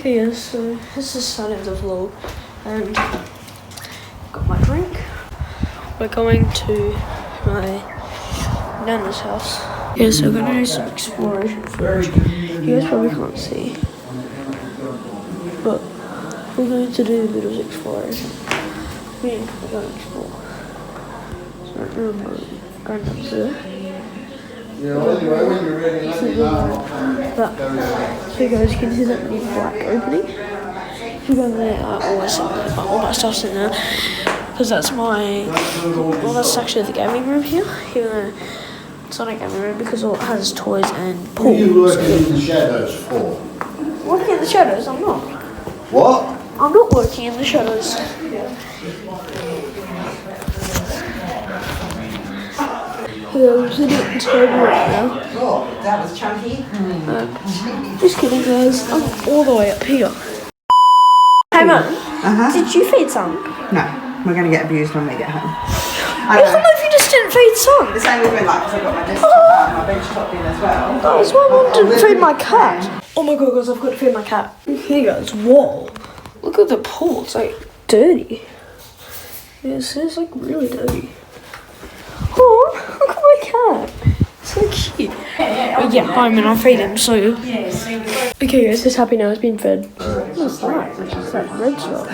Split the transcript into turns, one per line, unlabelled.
Okay, yeah, so this is the start of the vlog, and got my drink. We're going to my nana's house. Yeah, so we're gonna do some exploration first. You guys probably can't see, but we're going to do a bit of exploration. We're going to explore. So remember, going up there. But, so you guys can see that big black opening. If you go there, I always all my stuff's in there because that's my. Well, that's actually the gaming room here. Even though it's not a gaming room because all it has is toys and pools.
What are you working in the shadows for?
Working in the shadows? I'm not.
What?
I'm not working in the shadows. Yeah, I'm sitting at the table right now.
Oh, that was chunky.
Just kidding, guys. I'm all the way up here. Hey, Mum. Did you feed some?
No, we're going to get abused when we get home.
I don't know if you just didn't feed some.
The same with me, like, because I've got my desktop my bench top in as well.
That's why Mum didn't feed my cat. Oh my god, guys, I've got to feed my cat. Here goes. Whoa. Look at the pool. It's like dirty. Yes, it's like really dirty. Oh, look at my cat. So cute. We get home and I'll feed him, so. Okay, guys, this happy now has been fed. What's that? It's just that red stuff.